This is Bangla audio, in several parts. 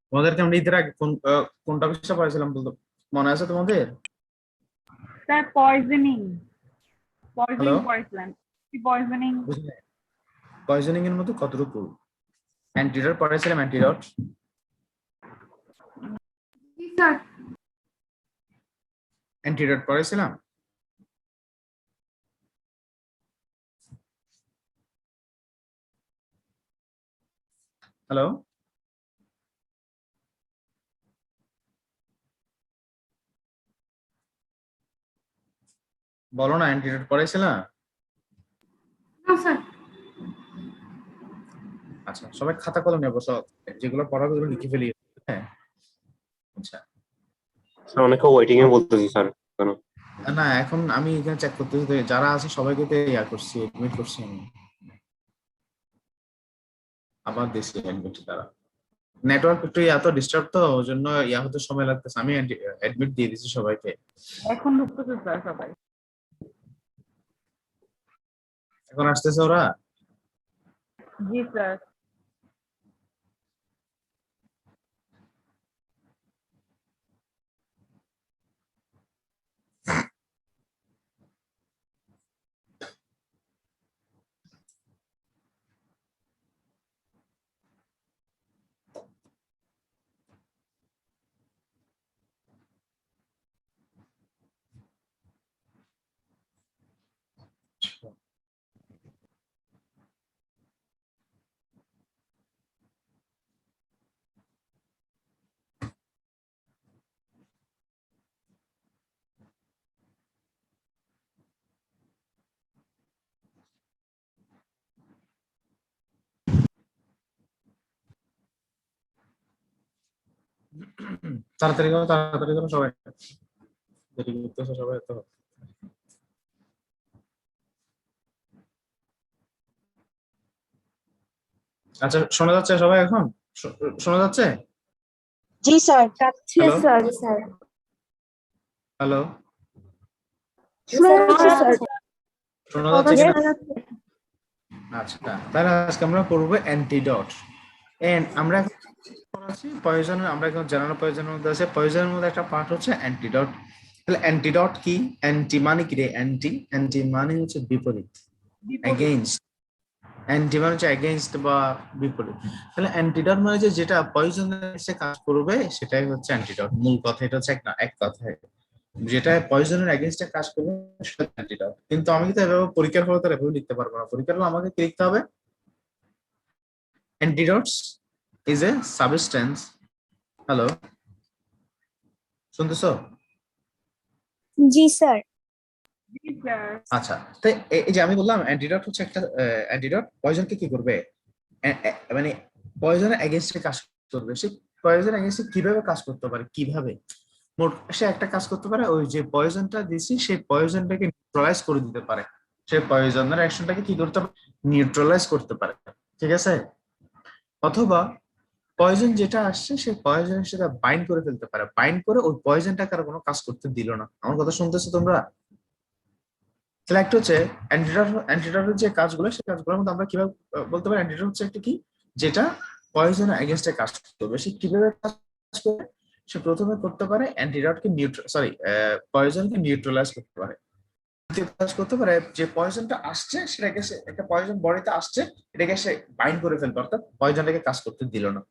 তোমাদেরকে আমরা ঈদের আগে কোন টপিকটা পড়াইছিলাম বলতো, মনে আছে তোমাদের? স্যার পয়জনিং হ্যালো, পড়েছিলেন কি পয়জনিং? পয়জনিং এর মধ্যে কতটুকু অ্যান্টিডট পড়াইছিলাম? অ্যান্টিডট জি স্যার। অ্যান্টিডট পড়াইছিলাম। হ্যালো, বলো না, অ্যান্টিডট পড়াইছিলাম? না স্যার। আচ্ছা, সবাই খাতা কলম নিয়ে বসো, যেগুলো পড়াবে ওগুলো লিখে ফেলি। হ্যাঁ, আচ্ছা। স্যার অনেকে ওয়েটিং এ বলতেছি স্যার কেন? না, এখন আমি এখানে চেক করতেছি তো যারা আছে সবাইকে তো ইয়া করছি, এডমিট করছি আমি, আবার দিছি অ্যাডমিট। তারা নেটওয়ার্ক একটু এত ডিস্টার্ব তো ওই জন্য ইয়া হতে সময় লাগতেছে। আমি অ্যাডমিট দিয়ে দিছি সবাইকে। এখন ঢুকতেছে স্যার সবাই। এখন আসতেছে ওরা? জি স্যার। তাড়াতাড়ি করো, তাড়াতাড়ি করো সবাই, দেরি করতেছে সবাই তো। আচ্ছা, শোনা যাচ্ছে সবাই এখন? শোনা যাচ্ছে? জি স্যার। যাচ্ছে হ্যালো স্যার। স্যার হ্যালো, শোনা যাচ্ছে স্যার। শোনা যাচ্ছে কিনা? শোনা যাচ্ছে। আচ্ছা, তাহলে আজকে আমরা করবো অ্যান্টিডট। এন্ড আমরা পড়াচ্ছি পয়জন, আমরা এখন জেনারেল পয়জনের মধ্যে আছে। পয়জনের মধ্যে একটা পার্ট হচ্ছে অ্যান্টিডট। তাহলে অ্যান্টিডট কি? অ্যান্টি মানে কি রে? অ্যান্টি, অ্যান্টি মানে হচ্ছে বিপরীত, এগেইনস্ট। অ্যান্টি মানে হচ্ছে এগেইনস্ট বা বিপরীত। তাহলে অ্যান্টিডট মানে যে যেটা পয়জনের এসে কাজ করবে সেটাই হচ্ছে অ্যান্টিডট। মূল কথা এটা হচ্ছে এক কথায় যেটা পয়জনের এগেইনস্টে কাজ করবে সেটা অ্যান্টিডট। কিন্তু আমি তো এভাবে পরীক্ষার হলে তো এভাবে লিখতে পারবো না। পরীক্ষার হলে আমাকে কি লিখতে হবে? Antidotes is a substance. Hello, শুনতেছো? জি স্যার। জি স্যার। আচ্ছা, তো এই যে আমি বললাম অ্যান্টিডট হচ্ছে একটা অ্যান্টিডট পয়জনকে কি করবে, মানে পয়জনের এগেইনস্টে কাজ করবে। সে পয়জন এগেইনস্টে কিভাবে কাজ করতে পারে, কিভাবে? মোট সে একটা কাজ করতে পারে, ওই যে পয়জনটা দিছি সেই পয়জনটাকে নিউট্রালাইজ করে দিতে পারে। সে পয়জনের অ্যাকশনটাকে কি করতে পারে? নিউট্রালাইজ করতে পারে, ঠিক আছে? অথবা পয়জন যেটা আসছে সেই পয়জনের সাথে বাইন্ড করে ফেলতে পারে, বাইন্ড করে ওই পয়জনটাকে আর কোনো কাজ করতে দিল না। আমার কথা শুনতেছো তোমরা? তাহলে একটা হচ্ছে অ্যান্টিডটের যে কাজগুলো, সেই কাজগুলোর মধ্যে আমরা কিভাবে বলতে পারি অ্যান্টিডট হচ্ছে একটা কি যেটা পয়জন এগেইনস্টে কাজ করবে। সে কিভাবে কাজ করে? সে প্রথমে করতে পারে অ্যান্টিডটকে পয়জনকে নিউট্রালাইজ করতে পারে। কাজ করতে পারে যে পয়জনটা আসছে সেটাকে সে একটা পয়জন বডিতে আসছে, এটাকে সে বাইন্ড করে ফেলবে, অর্থাৎ পয়জনটাকে কাজ করতে দিল না।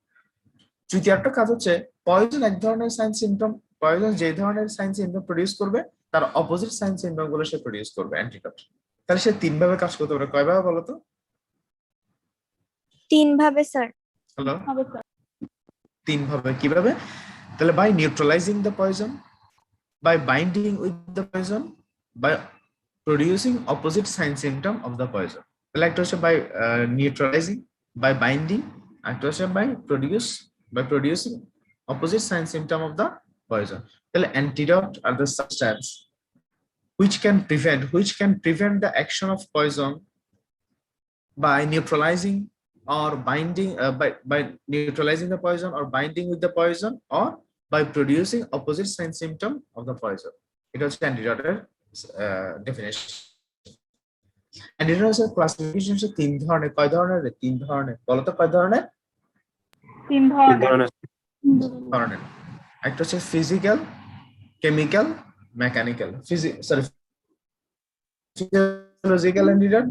তৃতীয় একটা কাজ হচ্ছে পয়জন এক ধরনের সাইন সিম্পটম, পয়জন যে ধরনের সাইন সিম্পটম প্রডিউস করবে তার অপোজিট সাইন সিম্পটম গুলো সে প্রডিউস করবে অ্যান্টিডট। তাহলে সে তিন ভাবে কাজ করতে পারে। কয়ভাবে বলো তো? 3 ভাবে স্যার। হ্যালো, হবে স্যার। তিন ভাবে। কিভাবে? তাহলে by neutralising the poison, by binding with the poison, by producing opposite sign symptom of the poison. তাহলে একটা হচ্ছে বাই নিউট্রালাইজিং, বাই বাইন্ডিং, একটা হচ্ছে by producing opposite sign symptom of the poison. তাহলে antidote are the substance which can prevent the action of poison by neutralizing or binding by neutralizing the poison or binding with the poison or by producing opposite sign symptom of the poison. এটা হচ্ছে antidote definition. Antidote ক্লাসিফিকেশন হচ্ছে তিন ধরনের। কয় ধরনের? তিন ধরনের। বলো তো কয় ধরনের? তিন তিন ধরনের। ধরনের ধরনের একটা হচ্ছে physical, chemical, mechanical, sorry physiological antidote,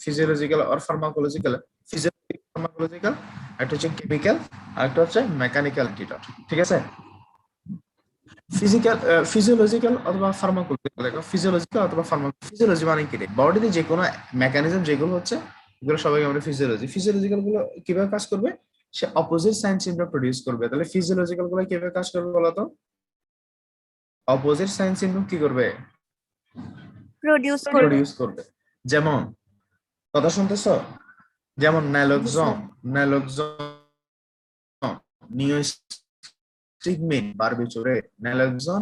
physiological or pharmacological, physiological pharmacological, একটা হচ্ছে কেমিক্যাল, আর একটা হচ্ছে মেকানিক্যাল অ্যান্টিডট। ঠিক আছে, ফিজিক্যাল ফিজিওলজিক্যাল অথবা ফার্মাকোলজিক্যাল, দেখো ফিজিওলজিক্যাল অথবা ফিজিওলজি মানে কি, বডিতে যে কোনো মেকানিজম যেগুলো হচ্ছে এগুলো সবাই আমরা ফিজিওলজি। ফিজিওলজিক্যাল গুলো কিভাবে কাজ করবে, সে অপোজিট সাইন সিম্পটম প্রডিউস করবে। তাহলে ফিজিওলজিক্যাল গুলো কিভাবে কাজ করবে বলতো, অপোজিট সাইন সিম্পটম কি করবে, প্রডিউস করবে। প্রডিউস করবে। যেমন, কথা শুনতেছো, যেমন naloxone, neostigmine, barbiturate, naloxone,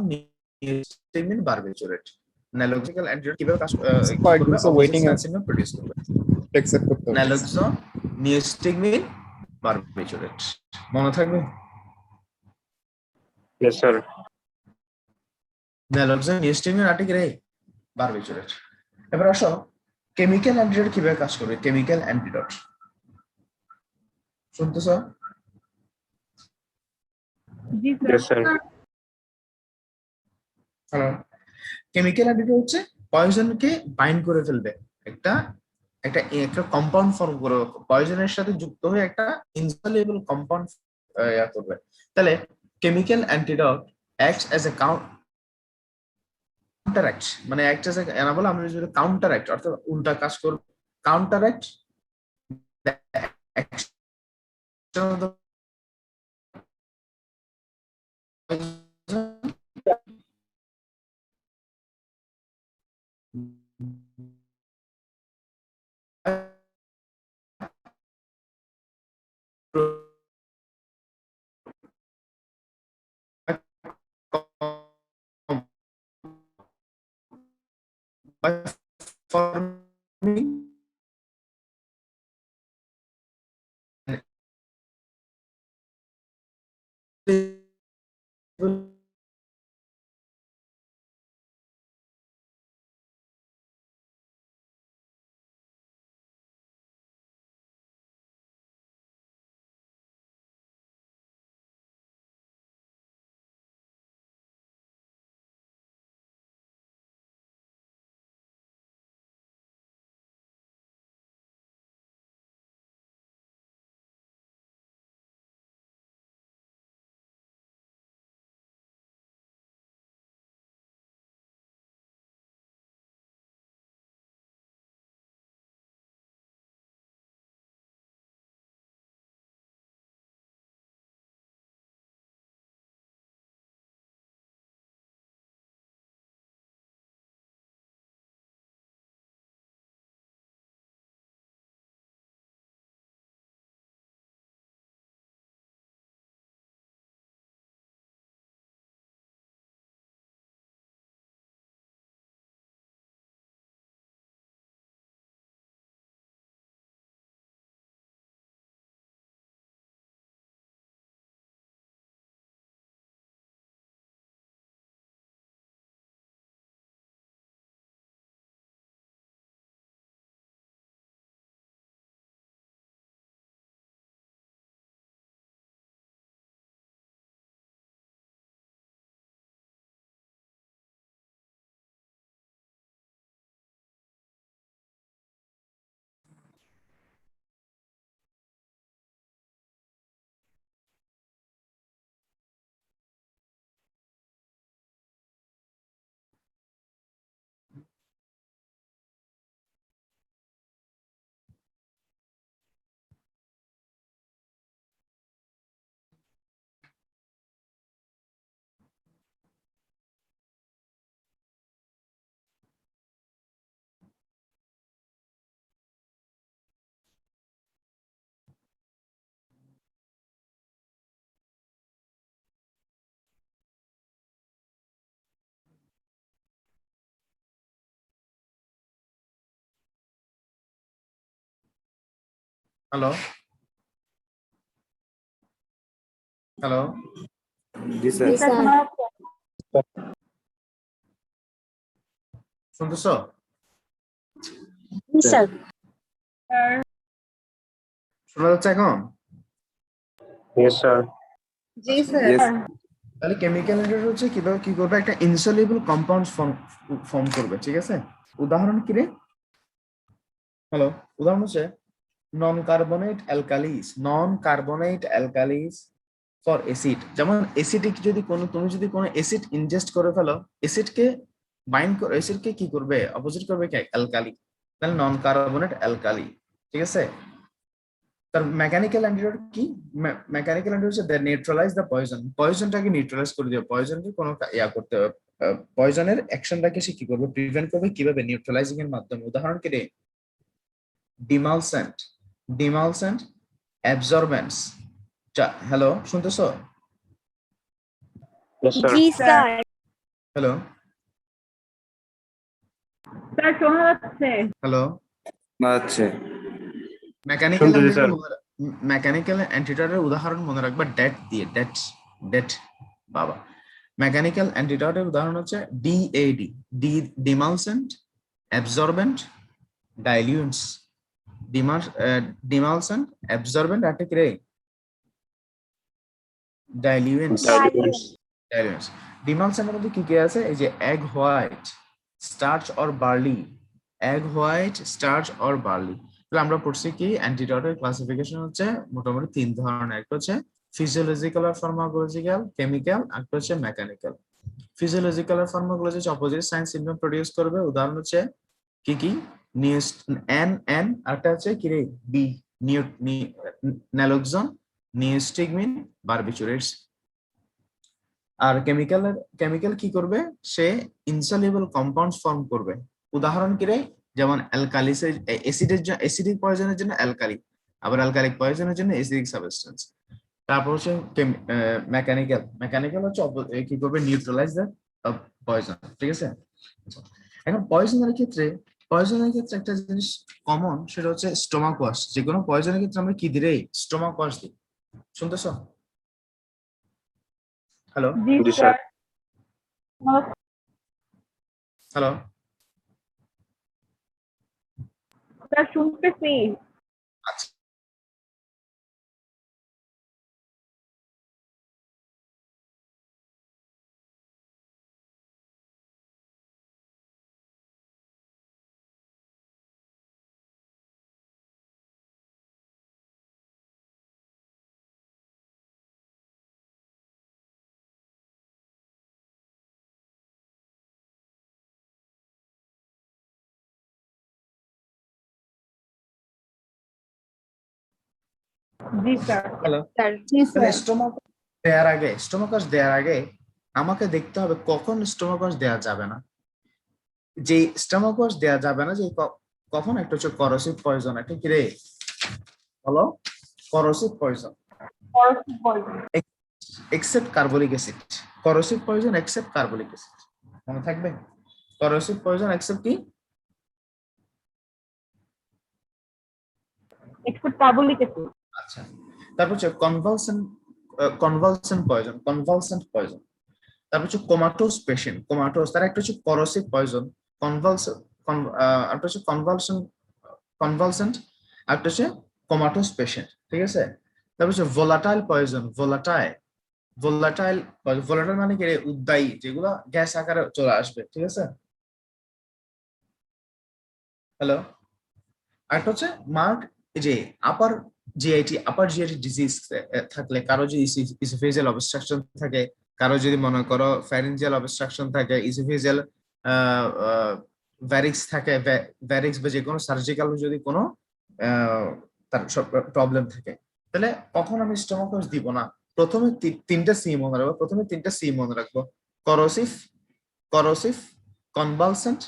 neostigmine, barbiturate. ন্যালোক্সিক্যাল অ্যান্টিডট কিভাবে কাজ কি করবে, অপোজিট সাইন সিম্পটম প্রডিউস করবে। accept করতে হবে। ন্যালোক্সন, নিওস্টিগমিন, বারবিচুরেট, মনে থাকবে? Yes sir. Naloxone, neostigmine, article barbiturate. এবার আসো কেমিক্যাল অ্যান্টিডট কিভাবে কাজ করবে, কেমিক্যাল অ্যান্টিডট শুনতেছো? জি yes sir. Sir. Hello, chemical antidote হচ্ছে পয়জনকে বাইন্ড করে ফেলবে, একটা একটা একটা কম্পাউন্ড ফর্ম করে পয়জনের সাথে যুক্ত হয়ে একটা ইনসলিউবল কম্পাউন্ড করবে। তাহলে chemical antidote acts as a counteract, মানে অ্যাক্ট অ্যাজ এ না বলে আমরা যদি কাউন্টারঅ্যাক্ট অর্থাৎ উল্টা কাজ করব, কাউন্টারঅ্যাক্ট forming হ্যালো হ্যালো জি স্যার। জি স্যার শোনা যাচ্ছে? শুনতেছো? স্যার। স্যার শোনা যাচ্ছে এখন? Yes, sir. জি আচ্ছা, স্যার Yes. তাহলে কেমিক্যাল এন্টিডট হচ্ছে কিভাবে কি করবে, একটা ইনসলিউবল কম্পাউন্ড ফর্ম করবে, ঠিক আছে? উদাহরণ কি রে? হ্যালো, উদাহরণ হচ্ছে নন কার্বনেট অ্যালকালিস ফর অ্যাসিড। যেমন অ্যাসিডিক যদি কোনো তুমি যদি কোনো অ্যাসিড ইনজেস্ট করে ফেলো, অ্যাসিডকে অ্যাসিডকে কি করবে, অপোজিট করবে কি অ্যালকালি, তাহলে নন কার্বনেট অ্যালকালি, ঠিক আছে? তার মেকানিক্যাল অ্যান্টিডট কি? মেকানিক্যাল অ্যান্টিডট হচ্ছে দে নিউট্রালাইজ দ্য পয়জন, পয়জনটাকে নিউট্রালাইজ করে দিও, পয়জনকে কোনো ইয়া করতে হবে, পয়জনের অ্যাকশনটাকে সে কি করবে, প্রিভেন্ট করবে কিভাবে, নিউট্রালাইজিং এর মাধ্যমে। উদাহরণ কি রে? ডিমালসেন্ট, ডিমালসেন্ট অ্যাবজর্বেন্স। হ্যালো, শুনতেছো? Yes, sir. জি স্যার হ্যালো, স্যার শোনা যাচ্ছে? হ্যালো। আচ্ছা, মেকানিক্যাল শুনতেছি, স্যার। মেকানিক্যাল অ্যান্টিডটের উদাহরণ মনে রাখবা ডেট দিয়ে, ডেট বাবা। মেকানিক্যাল অ্যান্টিডটের উদাহরণ হচ্ছে ডিএডি, ডিমালসেন্ট, অ্যাবজর্বেন্ট, ডাইলিউন্টস। ডিমালসেন্ট, অ্যাবজর্বেন্ট আর কি রে? ডাইলিউন্টস। Diluents. ডাইলিউন্টস। ডিমালসেন্টের মধ্যে কি কি আছে? এই যে egg white, starch or barley, egg white, starch or barley. তাহলে আমরা পড়ছি কি অ্যান্টিডটের ক্লাসিফিকেশন হচ্ছে মোটামুটি 3 ধরনের, একটা হচ্ছে ফিজিওলজিক্যাল আর ফার্মাকোলজিক্যাল, কেমিক্যাল, একটা হচ্ছে মেকানিক্যাল। ফিজিওলজিক্যাল আর ফার্মাকোলজি হচ্ছে অপোজিট সাইন সিম্পটম প্রডিউস করবে, উদাহরণ হচ্ছে কি কি? এন, আরটা হচ্ছে কি রে? বি, ন্যালোক্সন, নিওস্টিগমিন, বারবিচুরেটস। আর কেমিক্যাল কি করবে? সে ইনসলিউবল কম্পাউন্ডস ফর্ম করবে, উদাহরণ কি রে? যেমন অ্যালকালিস, অ্যাসিডিক পয়জনের জন্য অ্যালকালি, আবার অ্যালকালিক পয়জনের জন্য অ্যাসিডিক সাবস্টেন্স। তারপর হচ্ছে মেকানিক্যাল হচ্ছে কি করবে? নিউট্রালাইজ দ্য পয়জন, ঠিক আছে? এখন পয়জনের ক্ষেত্রে একটা জিনিস কমন, সেটা হচ্ছে স্টোমাক ওয়াশ। যে কোনো পয়জনের ক্ষেত্রে আমরা কি দিই? স্টোমাক ওয়াশ দিই। শুনতেছো? হ্যালো, জি জি, স্যার। হ্যালো। স্যার শুনতেছি। আচ্ছা, জি স্যার। হ্যালো। স্যার জি তাহলে স্যার। স্টোমাক ওয়াশ দেওয়ার আগে আমাকে দেখতে হবে কখন স্টোমাক ওয়াশ দেওয়া যাবে না। যে স্টোমাক ওয়াশ দেওয়া যাবে না যে কখন, একটা হচ্ছে করোসিভ পয়জন, একটা কি রে? বলো, corrosive poison except carbolic acid. Corrosive poison except carbolic acid, মনে থাকবে? করোসিভ পয়জন এক্সেপ্ট কি? Export carbolic acid. আচ্ছা, তারপর হচ্ছে কনভালসেন্ট পয়জন। তারপর হচ্ছে কোমাটোস পেশেন্ট, তার একটা হচ্ছে করোসিভ পয়জন, কনভালসেন্ট, একটা হচ্ছে কনভালসেন্ট, একটা হচ্ছে কোমাটোস পেশেন্ট, ঠিক আছে? তারপর হচ্ছে ভোলাটাইল পয়জন, ভোলাটাইল মানে কি রে? উদ্দায়ী, যেগুলো গ্যাস আকারে চলে আসবে, ঠিক আছে? হ্যালো। আরেকটা হচ্ছে মার্ক, যে আপার জিআইটি ডিজিজ থাকলে, কারো যদি ইসোফেজিয়াল অবস্ট্রাকশন থাকে, কারো যদি মনে করো ফ্যারিঞ্জিয়াল অবস্ট্রাকশন থাকে, ইসোফেজিয়াল ভ্যারিক্স থাকে, ভ্যারিক্স বা যে কোনো সার্জিক্যাল যদি কোনো তার প্রবলেম থাকে, তাহলে কখন আমি স্টোমাক ওয়াশ দিব না? প্রথমে তিনটা সি মনে রাখবো, করোসিভ, কনভালসেন্ট,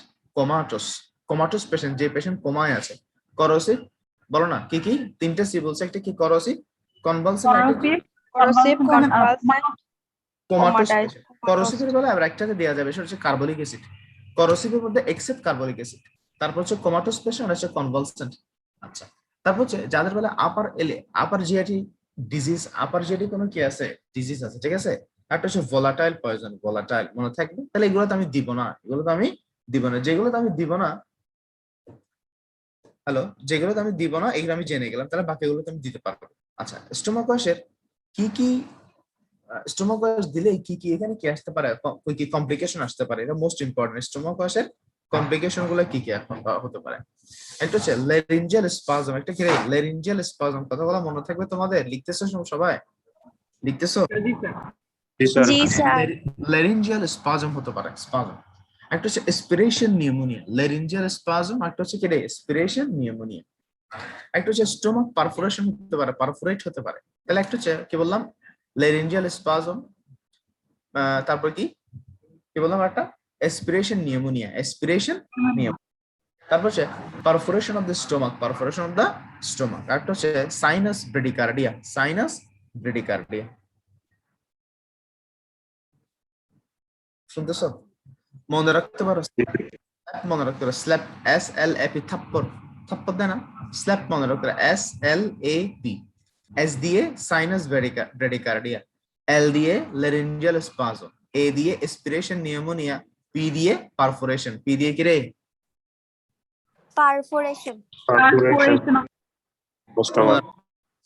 কোমাটোস পেশেন্ট, যে পেশেন্ট কোমায় আছে। করোসিভ, বলো না কি কি? তিনটা সি বলছে, একটা কি? করোসিভ, কনভালসেন্ট, একটা কি? Corrosive convulsant comatose comatose patient. করোসিভের বেলা আবার একটাতে দেওয়া যাবে, সেটা হচ্ছে কার্বলিক অ্যাসিড। করোসিভের মধ্যে এক্সেপ্ট কার্বলিক অ্যাসিড। তারপর হচ্ছে কোমাটোস পেশেন্ট, হচ্ছে কনভালসেন্ট। আচ্ছা, তারপর হচ্ছে যাদের বেলা আপার জিআইটি কোনো কি আছে? ডিজিজ আছে, ঠিক আছে? একটা হচ্ছে ভোলাটাইল পয়জন, ভোলাটাইল, মনে থাকবে? তাহলে এগুলোতে আমি দিব না, যেগুলোতে আমি দিব না, হ্যালো, যেগুলোতে আমি দিব না এগুলো আমি জেনে গেলাম, তাহলে বাকিগুলোতে আমি দিতে পারবো। আচ্ছা, স্টোমাক ওয়াশের কি কি স্টোমাক ওয়াশ দিলে কি কি এখানে কি আসতে পারে, কি কমপ্লিকেশন আসতে পারে, এটা মোস্ট ইম্পর্টেন্ট। স্টোমাক ওয়াশের কমপ্লিকেশন গুলো কি কি হতে পারে? একটা হচ্ছে লেরিঞ্জিয়াল স্পাজম। একটা কি লেরিঞ্জিয়াল স্পাজম, কথাগুলো মনে থাকবে তোমাদের? লিখতেছো সবাই? লিখতেছো? জি স্যার। জি স্যার। জি স্যার লেরিঞ্জিয়াল স্পাজম হতে পারে, স্পাজম। একটা হচ্ছে এসপিরেশন নিউমোনিয়া, লেরিঞ্জিয়াল স্পাজম। একটা হচ্ছে কি রে, এসপিরেশন নিউমোনিয়া। একটা হচ্ছে স্টোমাক পারফোরেশন হতে পারে, পারফোরেট হতে পারে। তাহলে একটা হচ্ছে কি বললাম, লেরিঞ্জিয়াল স্পাজম, তারপর কি কি বললাম একটা এসপিরেশন নিউমোনিয়া, এসপিরেশন নিউমোনিয়া। তারপর হচ্ছে perforation of the stomach, perforation of the stomach. একটা হচ্ছে সাইনাস ব্রেডিকার্ডিয়া, সাইনাস ব্রেডিকার্ডিয়া। শুনতেছো? মনে রাখতে পারো, মনে রাখতে পারো স্ল্যাপ, SLAP, থাপ্পড়, থাপ্পড় দেয় না, স্ল্যাপ মনে রাখতে পারো, SLAP। S দিয়ে সাইনাস ব্রেডিকার্ডিয়া, L দিয়ে লেরিঞ্জিয়াল স্পাজম, A দিয়ে এসপিরেশন নিউমোনিয়া, P দিয়ে পারফোরেশন। P দিয়ে কি রে? Perforation perforation stomach.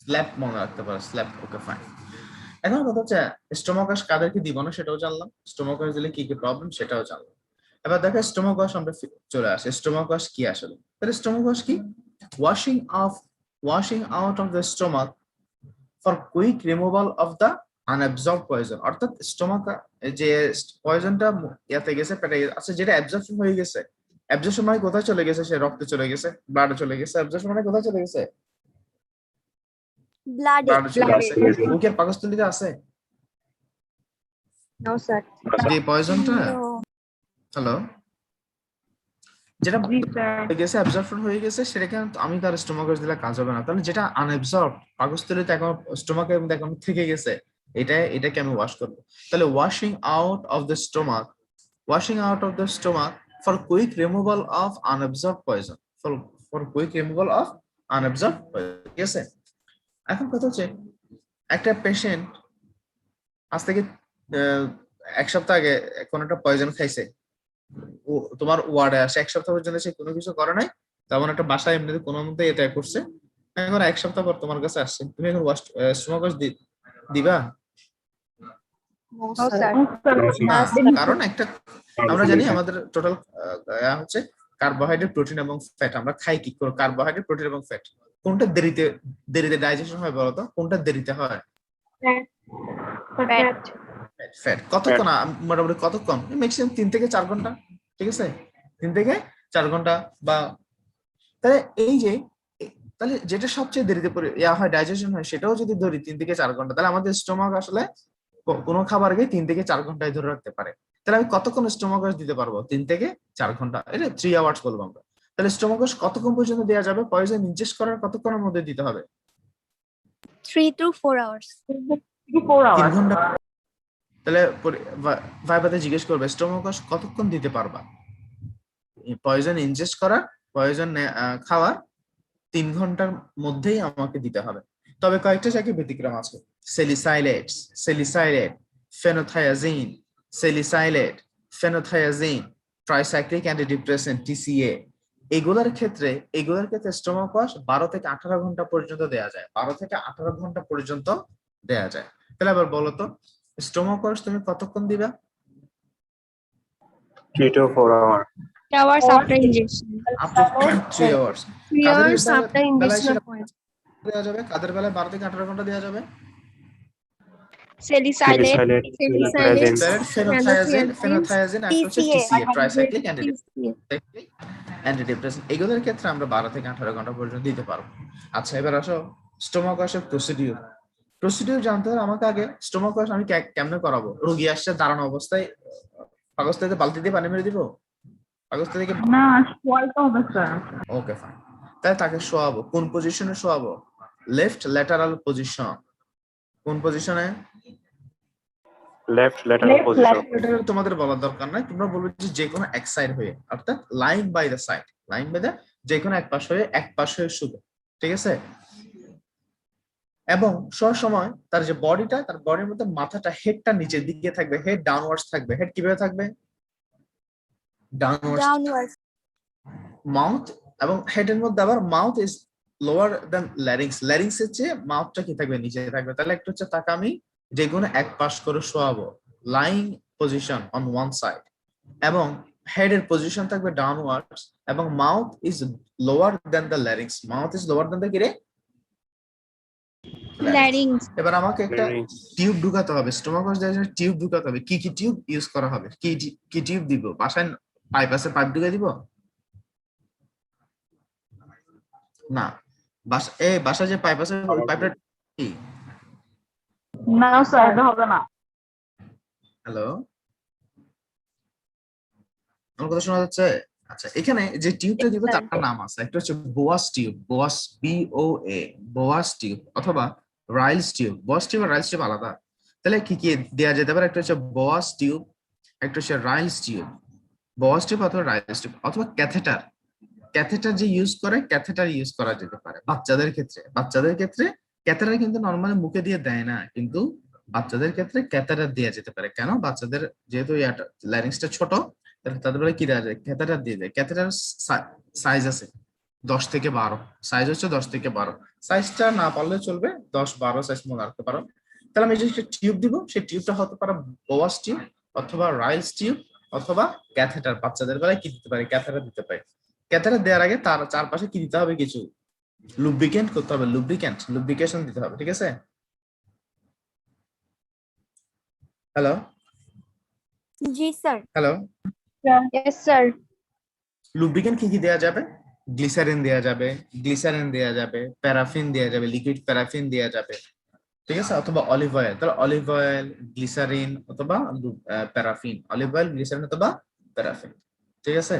স্ল্যাপ মনে রাখতে পারো, স্ল্যাপ। Okay fine. এখন কথা হচ্ছে স্টোমাক ওয়াশ কাদেরকে দিব না সেটাও জানলাম, স্টোমাক ওয়াশ দিলে কি কি প্রবলেম সেটাও জানলাম। এবার দেখো স্টোমাক ওয়াশ আমরা চলে আসে, স্টোমাক ওয়াশ কি আসলে? তাহলে স্টোমাক ওয়াশ কি? Washing out of the stomach for quick removal of the unabsorb poison. অর্থাৎ স্টোমাক যে পয়জনটা ইয়াতে গেছে, পেটে আছে, যেটা অ্যাবজর্পশন হয়ে গেছে, অ্যাবজর্পশন মানে কোথায় চলে গেছে? সে রক্তে চলে গেছে, ব্লাডে চলে গেছে। অ্যাবজর্পশন মানে কোথায় চলে গেছে? ব্লাডে ব্লাডে চলে গেছে। বুকের পাকস্থলীতে আছে নো স্যার যে পয়জনটা, হ্যালো, যেটা জি স্যার। হয়ে গেছে, অ্যাবজর্পশন হয়ে গেছে, সেটাকে আমি তার স্টোমাক ওয়াশ দিলে কাজ হবে না। তাহলে যেটা আনঅ্যাবজর্ব, পাকস্থলীতে এখন স্টোমাকে এখন থেকে গেছে, এটাকে আমি ওয়াশ করবো। তাহলে washing out of the stomach, washing out of the stomach for quick removal of unabsorb poison, for quick removal of unabsorb poison. ঠিক আছে? এখন কথা হচ্ছে একটা পেশেন্ট আজ থেকে 1 সপ্তাহ আগে কোন একটা পয়জন খাইছে, তোমার ওয়ার্ডে আসে, 1 সপ্তাহ পর্যন্ত সে কোনো কিছু করে নাই, তেমন একটা বাসায় এমনিতে কোনো মতে এটা করছে। এখন 1 সপ্তাহ পর তোমার কাছে আসছে, তুমি এখন স্টোমাক ওয়াশ দিবা? No no sir sir. না, কারণ একটা আমরা জানি আমাদের টোটাল হচ্ছে কার্বোহাইড্রেট, প্রোটিন এবং ফ্যাট। আমরা খাই কি করে? কার্বোহাইড্রেট, প্রোটিন এবং ফ্যাট। কোনটা দেরিতে দেরিতে ডাইজেশন হয় বলতো? কোনটা দেরিতে হয়? Fat fat. কতক্ষণ? মোটামুটি কতক্ষণ? ম্যাক্সিমাম 3 থেকে 4 ঘন্টা। ঠিক আছে? 3 থেকে 4 ঘন্টা। বা তাহলে এই যে তাহলে যেটা সবচেয়ে দেরিতে হয়, ডাইজেশন হয়, সেটাও যদি ধরি 3 থেকে 4 ঘন্টা, তাহলে আমাদের স্টোমাক আসলে কোনো খাবারকে 3 থেকে 4 ঘন্টায় ধরে রাখতে পারে। তাহলে আমি কতক্ষণ স্টোমাক ওয়াশ দিতে পারবো? 3 থেকে 4 ঘন্টা। এটা 3 আওয়ার্স বলবো আমরা। তাহলে স্টোমাক ওয়াশ কতক্ষণ পর্যন্ত দেওয়া যাবে? পয়জন ইনজেস্ট করার কতক্ষণের মধ্যে দিতে হবে? 3 to 4 hours 3 ঘন্টা। তাহলে ভাইবাতে জিজ্ঞেস করবে স্টোমাক ওয়াশ কতক্ষণ দিতে পারবা? পয়জন ইনজেস্ট করার, পয়জন খাওয়ার 3 ঘন্টার মধ্যেই আমাকে দিতে হবে। তবে কয়েকটা জায়গায় ব্যতিক্রম আছে। সেলিসাইলেট, ফেনোথায়াজিন, সেলিসাইলেট, ফেনোথায়াজিন, ট্রাইসাইক্লিক অ্যান্টিডিপ্রেসেন্ট, TCA, এগুলোর ক্ষেত্রে স্টোমাক ওয়াশ 12 থেকে 18 ঘন্টা পর্যন্ত দেয়া যায়। 12 থেকে 18 ঘন্টা পর্যন্ত দেয়া যায়। তাহলে আবার বলো তো, স্টোমাক ওয়াশ তুমি কতক্ষণ দিবা? 3 to 4 hours. hours after injection up to 3 hours. 3 কাদের hours after injection of poison দেওয়া যাবে? কাদের বেলায় 12 থেকে 18 ঘন্টা দেওয়া যাবে? salicylate ফেনোথায়াজিন আর হচ্ছে TCA, ট্রাইসাইক্লিক অ্যান্টিডিপ্রেসেন্ট, এগুলোর ক্ষেত্রে আমরা 12 থেকে 18 ঘন্টা পর্যন্ত দিতে পারবো। আচ্ছা, এবার আসো স্টোমাক ওয়াশের প্রসিডিউর জানতে হলে আমাকে আগে স্টোমাক ওয়াশ আমি কেমনে করাবো? রোগী আসছে দাঁড়ানো অবস্থায়, পাকস্থলীতে বালতি দিয়ে পানি মেরে দিব? পাকস্থলী থেকে না, শোয়াইতে হবে স্যার। Okay fine. তাহলে তাকে শোয়াবো, কোন পজিশনে শোয়াবো? Left lateral position. কোন পজিশনে? Left lateral position. এটা তোমাদের বলার দরকার নাই, তোমরা বলবে যে কোনো এক সাইড হয়ে, অর্থাৎ line by the side, line by the, যে কোনো এক পাশ হয়ে শুবে। ঠিক আছে? এবং শোয়ার সময় তার যে বডিটা, তার বডির মধ্যে মাথাটা, হেডটা নিচের দিকে থাকবে, হেড ডাউনওয়ার্ডস থাকবে। হেড কিভাবে থাকবে? ডাউনওয়ার্ডস। downwards মাউথ এবং হেডের মধ্যে আবার mouth is lower than larynx, larynx এর চেয়ে মাউথটা কি থাকবে, নিচে থাকবে। তাহলে একটা হচ্ছে তাকে আমি যে কোনো এক পাশ করে শোয়াবো, lying position on one side, এবং হেডের পজিশন থাকবে ডাউনওয়ার্ডস, এবং mouth is lower than the larynx, mouth is lower than the কি রে, Larynx. এবার আমাকে একটা Larynx. টিউব ঢুকাতে হবে, স্টোমাকাস দেওয়ার জন্য টিউব ঢুকাতে হবে। কি কি টিউব ইউজ করা হবে, কি টিউব দিব? বাসায় পাইপ আছে, পাইপ ঢুকাই দিব না? বাসায় যে পাইপ আছে ওই পাইপটা কি? না স্যার, এটা হবে না। হ্যালো, আমার কথা শোনা যাচ্ছে? আচ্ছা, এখানে যে টিউবটা দিব তার নাম আছে, একটা হচ্ছে বোয়াস টিউব, বোয়াস BOA, বোয়াস টিউব, অথবা রাইলস টিউব। বোয়াস টিউব আর রাইলস টিউব আলাদা। তাহলে কি কি দেওয়া যেতে পারে? একটা হচ্ছে বোয়াস টিউব, একটা হচ্ছে রাইলস টিউব। বোয়াস টিউব অথবা রাইলস টিউব, অথবা ক্যাথেটার। ক্যাথেটার যে ইউজ করে, ক্যাথেটার ইউজ করা যেতে পারে বাচ্চাদের ক্ষেত্রে। বাচ্চাদের ক্ষেত্রে ক্যাথেটার কিন্তু নর্মালি মুখে দিয়ে দেয় না, কিন্তু বাচ্চাদের ক্ষেত্রে ক্যাথেটার দেওয়া যেতে পারে। কেন? বাচ্চাদের যেহেতু ল্যারিংসটা ছোট, তাহলে তাদের বলে কি দেওয়া যায়, ক্যাথেটার দিয়ে দেয়। ক্যাথেটার সাইজ আছে 10 থেকে 12, সাইজ হচ্ছে 10 থেকে 12। সাইজটা না পারলে চলবে, 10-12 সাইজ মনে রাখতে পারো। তাহলে আমি যে টিউব দিব, সেই টিউবটা হতে পারে বোয়াস টিউব, অথবা রাইলস টিউব, অথবা ক্যাথেটার। বাচ্চাদের বেলায় কি দিতে পারে, ক্যাথেটার দিতে পারে। ক্যাথেটার দেওয়ার আগে তার চারপাশে কি দিতে হবে, কিছু লুব্রিকেন্ট করতে হবে, লুব্রিকেশন দিতে হবে, ঠিক আছে? Hello Ji sir. Hello, Yes sir. Lubricant কি কি দেওয়া যাবে? গ্লিসারিন দেওয়া যাবে, প্যারাফিন দেওয়া যাবে, লিকুইড প্যারাফিন দেওয়া যাবে, ঠিক আছে? অথবা অলিভ অয়েল। তাহলে অলিভ অয়েল, গ্লিসারিন, অথবা প্যারাফিন। অলিভ অয়েল, গ্লিসারিন, অথবা প্যারাফিন, ঠিক আছে?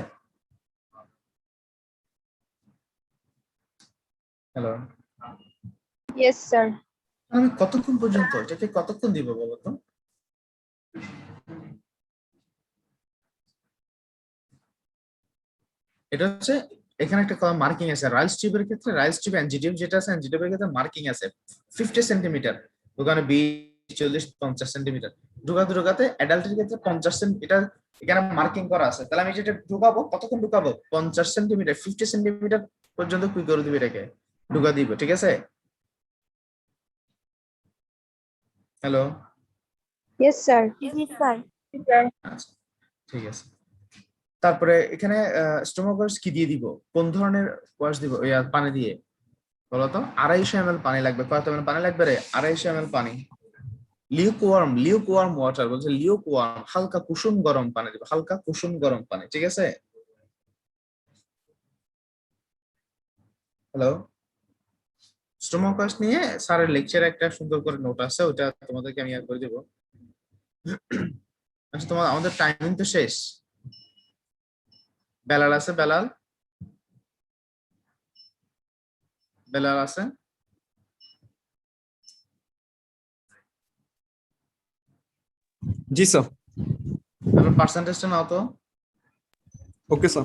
Hello, Yes sir. আমি কতক্ষণ পর্যন্ত এটাকে কতক্ষণ দিব বলতো? এটা হচ্ছে, এখানে একটা মার্কিং আছে রাইলস টিউবের ক্ষেত্রে, রাইলস টিউব এনজিটিউব যেটা আছে, এনজিটিউবের ক্ষেত্রে মার্কিং আছে 50 সেন্টিমিটার, ওখানে 20, 40, 50 সেন্টিমিটার। ঢুকাতে অ্যাডাল্টের ক্ষেত্রে 50 সেন্টিমিটার, এখানে মার্কিং করা আছে। তাহলে আমি যেটা ঢুকাবো, কতক্ষণ ঢুকাবো? 50 সেন্টিমিটার, 50 সেন্টিমিটার পর্যন্ত কি করে দিবি, এটাকে ঢুকা দিব, ঠিক আছে? Hello, Yes sir. Ji sir. আচ্ছা, ঠিক আছে। তারপরে এখানে স্টোমাকাস কি দিয়ে দিব, কোন ধরনের ওয়াশ দিব, পানি দিয়ে বলতো? 250 ml পানি লাগবে। কত ml পানি লাগবে রে? 250 ml পানি। লিউকওয়ার্ম ওয়াটার বলছে, লিউকওয়ার্ম, হালকা কুসুম গরম পানি দিবে, হালকা কুসুম গরম পানি, ঠিক আছে? হ্যালো, স্টোমাকাস নিয়ে স্যারের লেকচারে একটা সুন্দর করে নোট আছে, ওটা তোমাদেরকে আমি করে দিব। আচ্ছা, আমাদের টাইমিং তো শেষ। বেলাল আছে? বেলাল, বেলাল আছে? जी सर। তাহলে পার্সেন্টেজটা নাও তো। Okay sir.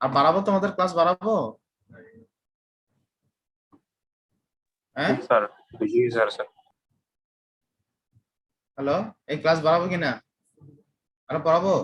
আর বাড়াবো, তোমাদের ক্লাস বাড়াবো, হ্যাঁ? স্যার, জি স্যার। হ্যালো, এই ক্লাস বাড়াবো কিনা, আরো পড়াবো?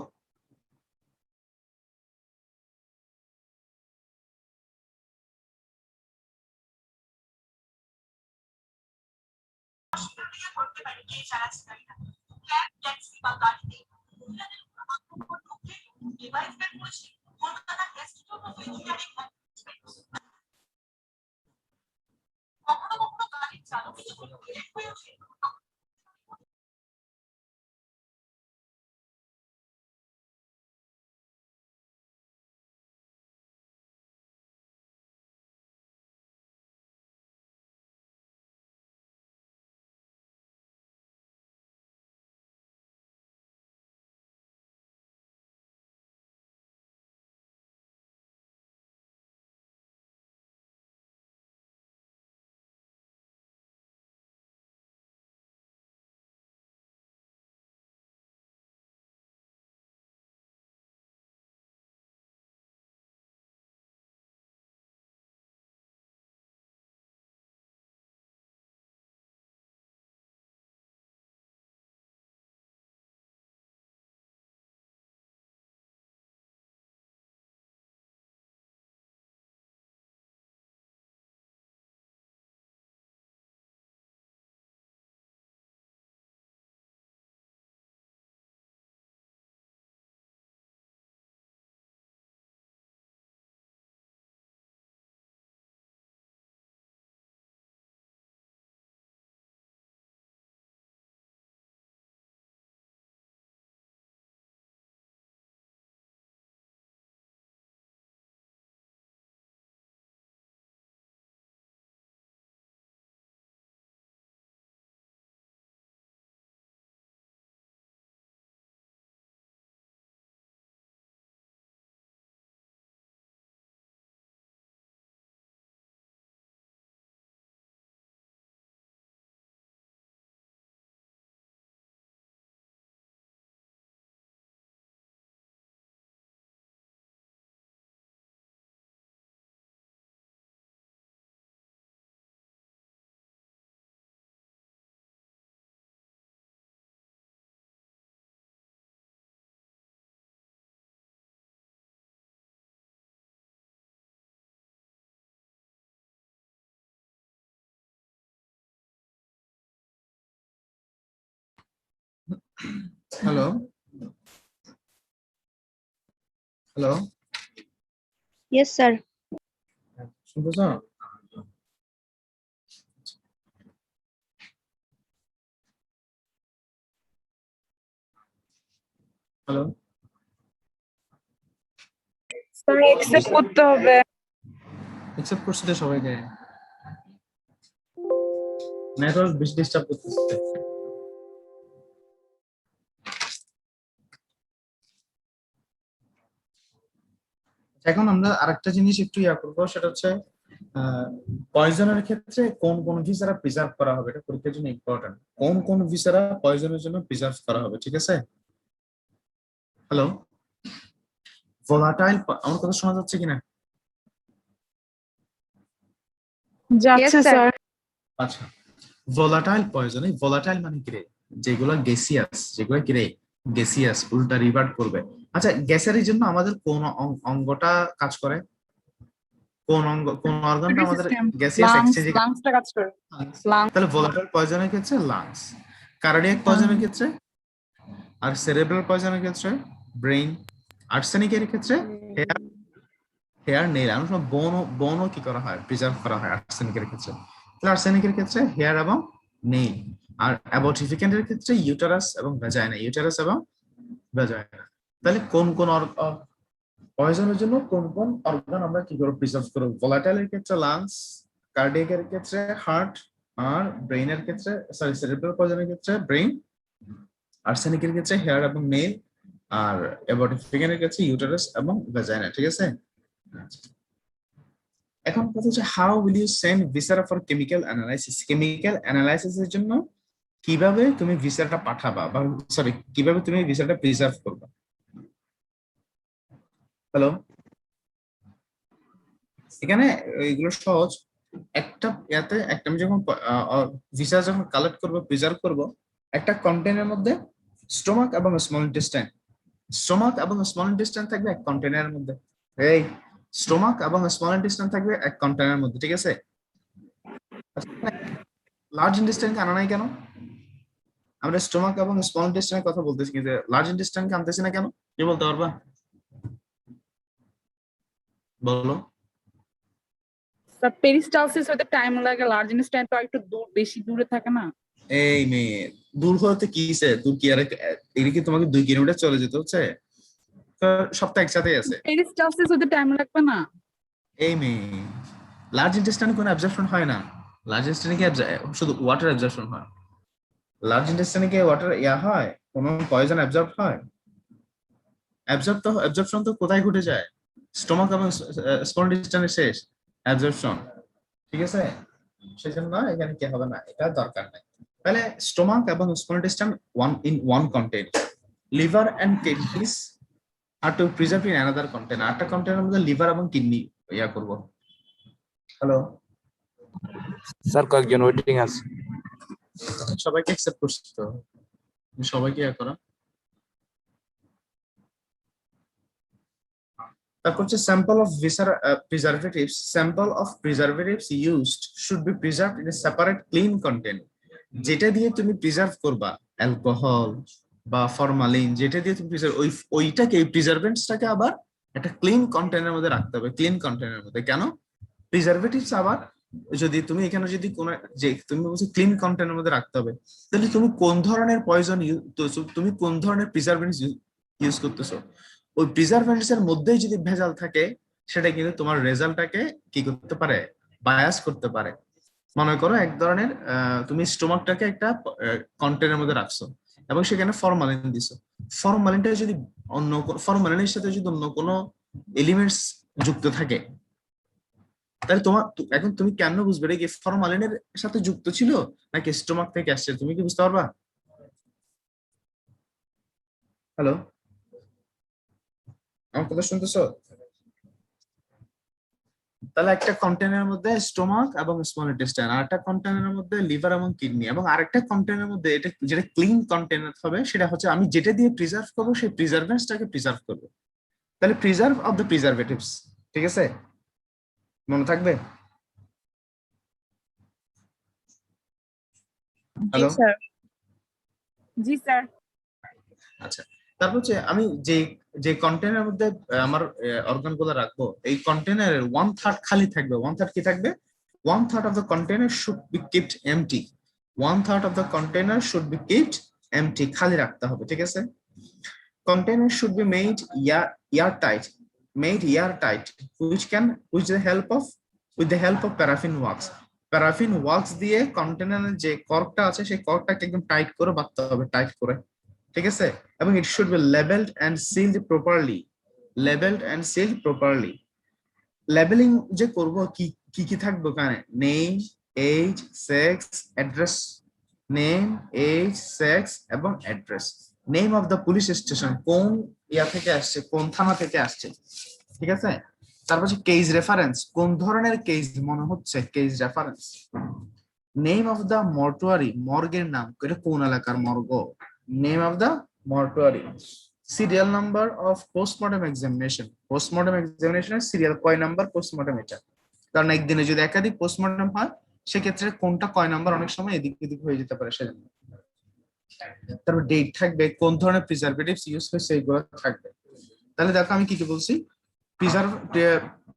Hello hello Yes, sir. শুনতেছো? হ্যালো স্যার অ্যাকসেপ্ট করতে হবে। অ্যাকসেপ্ট করছি তো সবাইকে। নেটওয়ার্ক বেশি ডিস্টার্ব করতেছে। এখন আমরা আরেকটা জিনিস একটু করবো, সেটা হচ্ছে পয়জনের ক্ষেত্রে কোন কোন ভিসারা প্রিজার্ভ করা হবে, এটা পরীক্ষার জন্য ইম্পর্টেন্ট। কোন কোন ভিসারা পয়জনের জন্য প্রিজার্ভ করা হবে, ঠিক আছে? হ্যালো, ভোলাটাইল, আমার কথা শোনা যাচ্ছে কিনা? যাচ্ছে sir. স্যার। আচ্ছা, ভোলাটাইল পয়জন, এই ভোলাটাইল মানে কি রে? যেগুলো গেসিয়াস, যেগুলো কি রে গেসিয়াস, উল্টা রিভার্ট করবে। আচ্ছা, গ্যাসের জন্য আমাদের কোন অঙ্গটা কাজ করে? কোন অঙ্গ, কোন অর্গানটা আমাদের গ্যাসিয়াস এক্সচেঞ্জ? লাংসটা কাজ করে। লাংস। তাহলে ভোলাটাইল পয়জনের ক্ষেত্রে লাংস, কার্ডিয়াক পয়জনের ক্ষেত্রে আর সেরেব্রাল পয়জনের ক্ষেত্রে ব্রেইন, আর্সেনিকের ক্ষেত্রে হেয়ার, হেয়ার নেইল। অনেক সময় বোনও কি করা হয়, প্রিজার্ভ করা হয় আর্সেনিকের ক্ষেত্রে। তাহলে আর্সেনিকের ক্ষেত্রে হেয়ার এবং নেইল। আর অ্যাবটিফিকেন্টের ক্ষেত্রে ইউটারাস এবং ভ্যাজাইনা, ইউটারাস এবং ভ্যাজাইনা। তাহলে কোন কোন পয়জনের জন্য কোন কোন অর্গান আমরা কি করে প্রিজার্ভ করব? ভোলাটাইলের ক্ষেত্রে লাংস, কার্ডিয়াকের ক্ষেত্রে হার্ট, আর ব্রেইনের ক্ষেত্রে, সরি সেরেব্রাল পয়জনের ক্ষেত্রে ব্রেইন, আর্সেনিকের ক্ষেত্রে হেয়ার এবং নেইল, আর অ্যাবটিফিকেন্টের ক্ষেত্রে ইউটারাস এবং ভ্যাজাইনা, ঠিক আছে? এখন কথা হচ্ছে, how will you send viscera for chemical analysis? Chemical analysis এর জন্য কিভাবে তুমি ভিসাটা পাঠাবা, বা সরি কিভাবে তুমি ভিসাটা প্রিজার্ভ করবা? হ্যালো, এখানে এইগুলো সহজ। একটা ইয়াতে একটা আমি যখন ভিসা যখন কালেক্ট করবো, প্রিজার্ভ করব, একটা কন্টেনারের মধ্যে স্টোমাক এবং স্মল ইন্টেস্টাইন, স্টোমাক এবং স্মল ইন্টেস্টাইন থাকবে এক কন্টেনারের মধ্যে। এই স্টোমাক এবং স্মল ইন্টেস্টাইন থাকবে এক কন্টেনারের মধ্যে, ঠিক আছে? লার্জ ইন্টেস্টাইনকে আনা নাই কেন? আমরা স্টোমাক এবং স্মল ইন্টেস্টাইনের কথা বলতেছি, কিন্তু লার্জ ইন্টেস্টাইনকে আনতেছি না কেন? কি বলতে পারবা? বলো। স্যার পেরিস্টালসিস হতে টাইম লাগে, লার্জ ইন্টেস্টাইন তো একটু দূর, বেশি দূরে থাকে না। এই মেয়ে, দূর হতে কি দূর কি আর এদিকে তোমাকে 2 কিলোমিটার চলে যেতে হচ্ছে? সবটা একসাথে আছে। পেরিস্টালসিস হতে টাইম লাগবে না। এই মেয়ে, লার্জ ইন্টেস্টাইনে কোনো অ্যাবজর্পশন হয় না। লার্জ ইন্টেস্টাইনে কি শুধু ওয়াটার অ্যাবজর্পশন হয়? লার্জ ইন্টেস্টাইনে কি ওয়াটার হয়, কোনো পয়জন অ্যাবজর্ব হয়? অ্যাবজর্পশন তো কোথায় ঘটে যায়? স্টোমাক এবং স্মল ইন্টেস্টাইনে শেষ অ্যাবজর্পশন, ঠিক আছে? সেজন্য এখানে কি হবে না, এটা দরকার নাই। তাহলে স্টোমাক এবং small intestine one contain, liver and kidneys are to preserve in another container. একটা কন্টেইনারের মধ্যে লিভার এবং কিডনি করব। হ্যালো স্যার, কয়েকজন ওয়েটিং আছে। সবাইকে অ্যাকসেপ্ট করছি তো, সবাইকে করা। তারপর হচ্ছে sample of preservatives, sample of preservatives used should be preserved in a separate clean container. যেটা দিয়ে তুমি প্রিজার্ভ করবা, অ্যালকোহল বা ফরমালিন, যেটা দিয়ে তুমি প্রিজার্ভ, ওইটাকে প্রিজারভেন্টসটাকে আবার একটা ক্লিন কন্টেনারের মধ্যে রাখতে হবে। ক্লিন কন্টেনারের মধ্যে কেন? প্রিজারভেটিভস আবার যদি তুমি এখানে যদি কোন, যে তুমি বলছো ক্লিন কন্টেনারের মধ্যে রাখতে হবে, তাহলে তুমি কোন ধরনের পয়জন, তুমি কোন ধরনের প্রিজারভেন্টস ইউজ করতেছো, ওই প্রিজারভেন্টস এর মধ্যেই যদি ভেজাল থাকে, সেটা কিন্তু তোমার রেজাল্টটাকে কি করতে পারে, বায়াস করতে পারে। মনে করো এক ধরনের তুমি স্টোমাকটাকে একটা কন্টেনারের মধ্যে রাখছো এবং সেখানে ফরমালিন দিছো। ফরমালিনটা যদি অন্য ফরমালিনের সাথে যদি অন্য কোনো এলিমেন্টস যুক্ত থাকে, তাহলে তোমার এখন তুমি কেন বুঝবে রে ফরমালিনের সাথে যুক্ত ছিল নাকি স্টোমাক থেকে আসছে? তুমি কি বুঝতে পারবা? হ্যালো, আমার কথা শুনতেছো? তাহলে একটা কন্টেনারের মধ্যে স্টোমাক এবং স্মল ইন্টেস্টাইন, আর একটা কন্টেনারের মধ্যে লিভার এবং কিডনি, এবং আরেকটা কন্টেনারের মধ্যে এটা যেটা ক্লিন কন্টেনার হবে, সেটা হচ্ছে আমি যেটা দিয়ে প্রিজার্ভ করবো সেই প্রিজার্ভেন্টসটাকে প্রিজার্ভ করবো। তাহলে প্রিজার্ভ অফ দ্য প্রিজারভেটিভস, ঠিক আছে? মনে থাকবে? জি হ্যালো, স্যার। জি স্যার। আচ্ছা, তারপর হচ্ছে আমি যে যে কন্টেনারের মধ্যে আমার অর্গান গুলো রাখবো, এই কন্টেনারের 1/3 খালি থাকবে। 1/3 কি থাকবে? 1/3 of the container should be kept empty. 1/3 of the container should be kept empty. খালি রাখতে হবে, ঠিক আছে? Container should be made airtight, with the help of paraffin wax. Paraffin wax দিয়ে কন্টেনারের যে কর্কটা আছে সেই কর্কটাকে একদম টাইট করে বাঁধতে হবে, টাইট করে, ঠিক আছে? এবং it should be labeled and sealed properly. Labelling যে করব, কি কি কি থাকবে ওখানে? Name, age, sex, address. Name, age, sex এবং address. Name of the police station, কোন ইয়া থেকে আসছে, কোন থানা থেকে আসছে, ঠিক আছে? তারপর হচ্ছে কেস রেফারেন্স, কোন ধরনের কেস মনে হচ্ছে, case reference. Name of the mortuary, মর্গের নাম, এটা কোন এলাকার morgue, name of the mortuary. Serial number of postmortem examination, postmortem এক্সামিনেশনের সিরিয়াল কয় নাম্বার পোস্টমর্টম, এটা। কারণ একদিনে যদি একাধিক পোস্টমর্টম হয় সেক্ষেত্রে কোনটা কয় নাম্বার অনেক সময় এদিক ওদিক হয়ে যেতে পারে, সেজন্য। তারপর ডেট থাকবে, কোন ধরনের প্রিজারভেটিভস ইউজ হয়েছে এগুলো থাকবে। তাহলে দেখো আমি কি কি বলছি।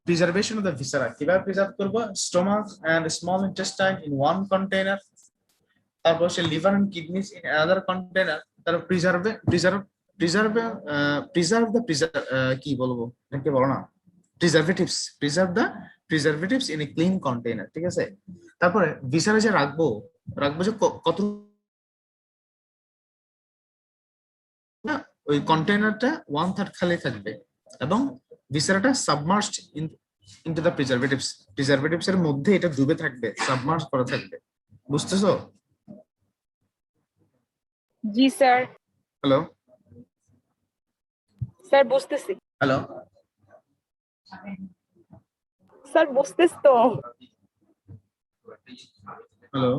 প্রিজার্ভেশন অফ দ্য ভিসেরা, কিভাবে প্রিজার্ভ করব? Stomach and small intestine in one container, তারপর সে liver and kidneys in another container. তারপর প্রিজার্ভ দ্য কি বলবো, কি বলো না, preserve the preservatives in a clean container, ঠিক আছে? তারপরে ভিসেরা যে রাখবো যে কত, ওই কন্টেইনারটা 1/3 খালি থাকবে এবং ভিসেরাটা সাবমার্জড ইনটু দ্য প্রিজারভেটিভস এর মধ্যে এটা ডুবে থাকবে, সাবমার্জ করা থাকবে। বুঝতেছো? জি স্যার। হ্যালো স্যার বুঝতেছি। হ্যালো স্যার বুঝতেছি তো। হ্যালো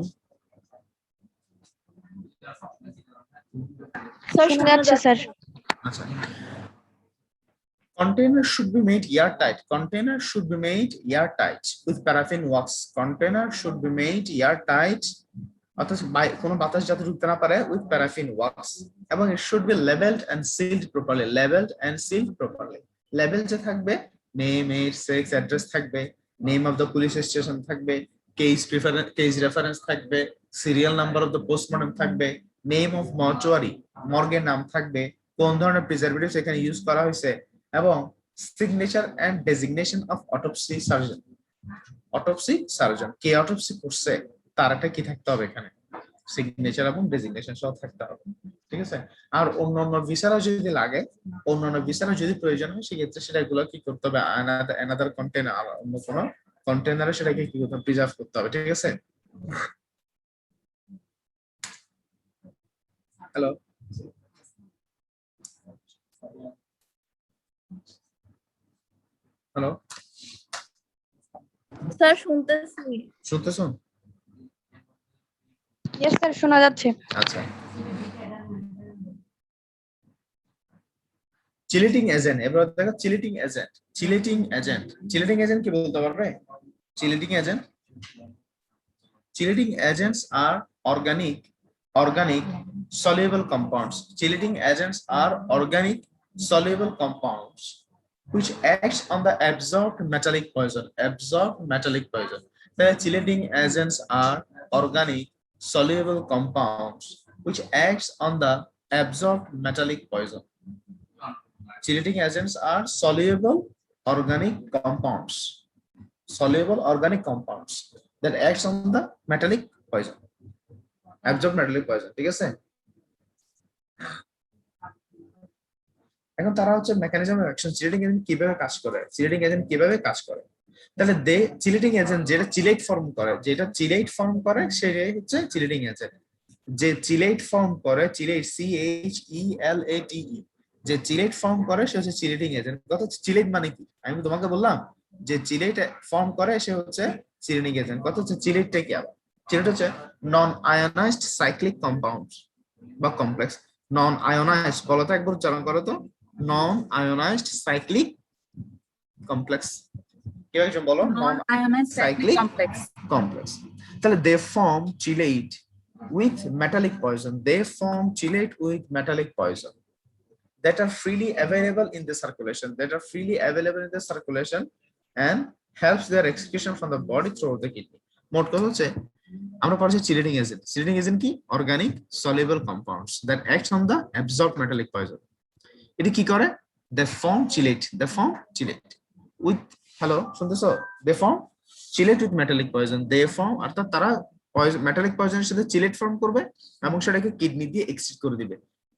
স্যার শোনা যাচ্ছে স্যার। আচ্ছা, container should be made airtight. Container should be made airtight with paraffin wax. Container should be made airtight, অর্থাৎ কোনো বাতাস যাতে ঢুকতে না পারে, with paraffin wax. এবং it should be labeled and sealed properly. Label যে থাকবে, name, age, sex, address থাকবে, name of the police station থাকবে, case reference থাকবে, serial number of the postmortem থাকবে, name of mortuary, মর্গের নাম থাকবে, কোন ধরনের প্রিজারভেটিভস এখানে ইউজ করা হয়েছে, এবং signature and designation of autopsy surgeon, কে অটোপসি করছে তার একটা কি থাকতে হবে এখানে, সিগনেচার এবং ডেজিগনেশন সহ থাকতে হবে, ঠিক আছে? আর অন্যান্য ভিসারা যদি লাগে, অন্যান্য ভিসারা যদি প্রয়োজন হয় সেক্ষেত্রে সেটাগুলো কি করতে হবে, অ্যানাদার কন্টেইনার, অন্য কোনো কন্টেইনারে সেটাকে কি করতে হবে, প্রিজার্ভ করতে হবে, ঠিক আছে? হ্যালো হ্যালো স্যার শুনতেছি। শুনতেছো? ইয়েস স্যার শোনা যাচ্ছে। আচ্ছা, চিলেটিং এজেন্ট, এবার দেখো চিলেটিং এজেন্ট কি বলতে পারবে? Chelating agents R organic soluble compounds. Chelating agents are organic soluble compounds which acts on the absorbed metallic poison. The chelating agents are organic soluble compounds which acts on the absorbed metallic poison. Chelating agents are soluble organic compounds that acts on the metallic poison, absorbed metallic poison, ঠিক আছে? এখন তারা হচ্ছে mechanism of action, chelating agent কিভাবে কাজ করে, তাহলে চিলেটিং এজেন্ট যেটা চিলেট ফর্ম করে সেটাই হচ্ছে চিলেটিং এজেন্ট। যে চিলেট ফর্ম করে, CHELATE, যে চিলেট ফর্ম করে সে হচ্ছে চিলেটিং এজেন্ট। কত চিলেট মানে কি আমি তোমাকে বললাম, যে চিলেট ফর্ম করে সে হচ্ছে চিলেটিং এজেন্ট। কত হচ্ছে চিলেটটা কি? আবার চিলেট হচ্ছে নন আয়োনাইজড সাইক্লিক কম্পাউন্ড বা কমপ্লেক্স। নন আয়োনাইজড বলো তো, একবার উচ্চারণ করো তো, নন আয়োনাইজড সাইক্লিক কমপ্লেক্স। কি একজন বলো, নন আয়োনাইজড cyclic কমপ্লেক্স। তাহলে they form chelate with metallic poison. that are freely available in the circulation, and helps their excretion from the body throughout the kidney. মোট কথা হচ্ছে আমরা পড়ছি চিলেটিং এজেন্ট। চিলেটিং এজেন্ট কি? Organic soluble compounds that acts on the absorbed metallic poison. এটি কি করে? They form chelate, with, hello শুনতেছো? They form chelate with metallic poison, they form, অর্থাৎ তারা মেটালিক পয়জনের সাথে চিলেট ফর্ম করবে এবং সেটাকে কিডনি দিয়ে এক্সক্রিট করে দিবে।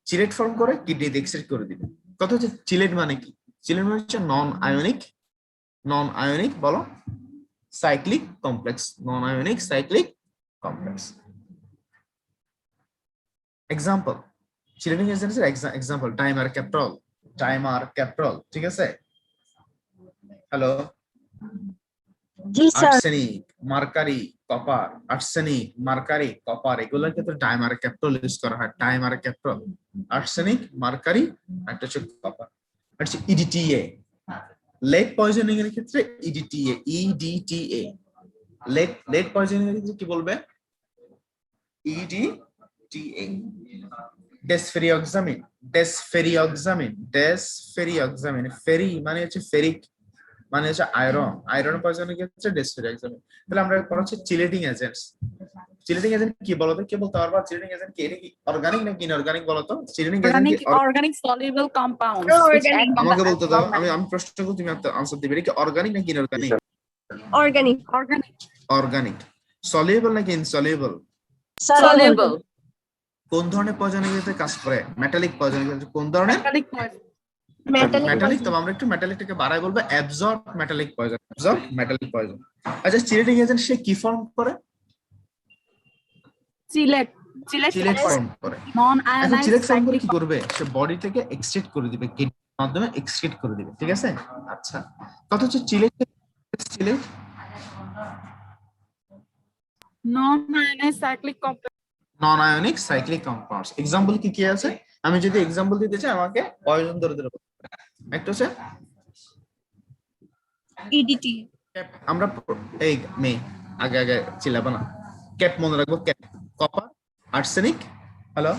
চিলেট ফর্ম করে কিডনি দিয়ে এক্সক্রিট করে দিবে। কথা হচ্ছে চিলেট মানে কি? চিলেট মানে হচ্ছে নন আয়নিক বলো cyclic complex, non ionic cyclic complex. Example, chelating agents এর এক্সাম্পল ডাইমার ক্যাপ্টল, ঠিক আছে? হ্যালো, জি sir. Arsenic, mercury, copper, arsenic, mercury, copper, এগুলোর ক্ষেত্রে ডাইমার-ক্যাপ্টল ইউজ করা হয়। ডাইমার-ক্যাপ্টল, আর্সেনিক, মার্কারি, একটা হচ্ছে কপার। আচ্ছা, ইডিটিএ, লেড পয়জনিং এর ক্ষেত্রে ইডিটিএ, লেড পয়জনিং এর ক্ষেত্রে কি বলবে? ইডিটিএ। ডেসফেরিওক্সামিন, ফেরি মানে হচ্ছে ফেরিক, মানে হচ্ছে আয়রন পয়জনের ক্ষেত্রে ডেসফেরিওক্সামিন। তাহলে আমরা পড়াচ্ছি চিলেটিং এজেন্টস। চিলেটিং এজেন্ট কি বলতো? কে বলতে পারবা চিলেটিং এজেন্ট কি? এটা কি অর্গানিক নাকি ইনঅর্গানিক বলতো? চিলেটিং এজেন্ট কি organic soluble compounds which Organic. act on the আমাকে বলতে দাও, absorption. আমি প্রশ্ন করব, তুমি আনসার দিবে। এটা কি অর্গানিক নাকি ইনঅর্গানিক? অর্গানিক। অর্গানিক। সলিউবল নাকি ইনসলিউবল? Soluble. কোন ধরনের পয়জনের ক্ষেত্রে কাজ করে? মেটালিক পয়জনের ক্ষেত্রে। কোন ধরনের? Metallic poison. মেটালিক। তো আমরা একটু মেটালিকটাকে বাড়াই বলবো অ্যাবজর্ব মেটালিক পয়জন, আচ্ছা, চিলেটিং এজেন্ট সে কি ফর্ম করে? Chilate ফর্ম করে। এখন non-ionized চিলেট ফর্ম করে cyclic কি করবে? সে বডি থেকে এক্সট্রেট করে দিবে, কিডনির মাধ্যমে এক্সট্রেট করে দিবে, ঠিক আছে? আচ্ছা, কত হচ্ছে চিলেট non-ionized cyclic complex. নন আয়নিক সাইক্লিক কম্পাউন্ডস। এক্সাম্পল কি কি আছে? আমি যদি এক্সাম্পল দিতে চাই আমাকে পয়জন ধরে বলতে হবে। একটা হচ্ছে ইডিটি। আমরা এই আগে চিলাবো না, ক্যাপ মনে রাখবো, cap, copper, arsenic, hello,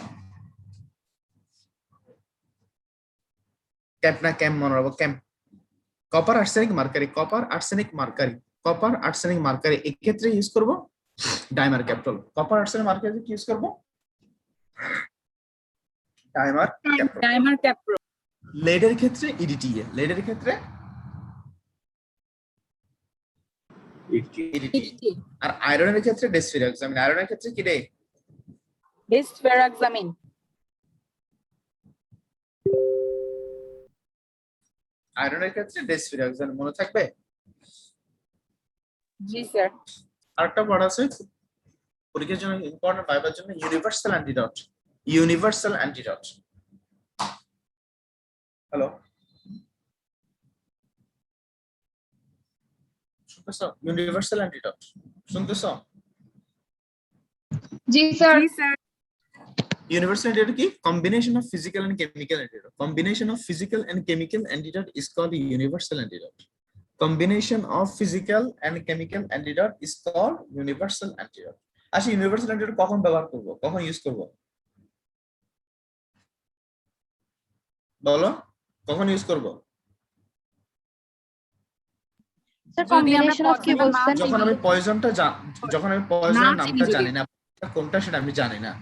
cap না ক্যাম্প মনে রাখবো, ক্যাম্প, কপার আর্সেনিক মার্কারি, এক্ষেত্রে ইউজ করবো ডাইমার ক্যাপ্টল। কপার আর্সেনিক মার্কারি কি ইউজ করবো? Dimer capro. লেডের ক্ষেত্রে ইডিটিএ, আর আয়রনের ক্ষেত্রে ডেসফেরিওক্সামিন। আয়রনের ক্ষেত্রে কি রে? Desferrexamine. আয়রনের ক্ষেত্রে ডেসফেরিওক্সামিন, মনে থাকবে? জি স্যার। আরেকটা ওয়ার্ড আছে পরীক্ষার জন্য ইম্পর্টেন্ট, ভাইবার জন্য, ইউনিভার্সাল অ্যান্টিডট। হ্যালো, শুনতেছো? ইউনিভার্সাল অ্যান্টিডট শুনতেছো? জি স্যার। Universal antidote কি? Combination of physical and chemical antidote. Combination of physical and chemical antidote is called universal antidote. Combination of physical and chemical antidote is called universal antidote. আচ্ছা, universal antidote কখন ব্যবহার করব, কখন ইউজ করব বলো? কখন ইউজ করব? স্যার কম্বিনেশন অফ কি বলছেন? যখন আমি পয়জনটা পয়জনের নামটা জানি না, কোনটা সেটা আমি জানি না।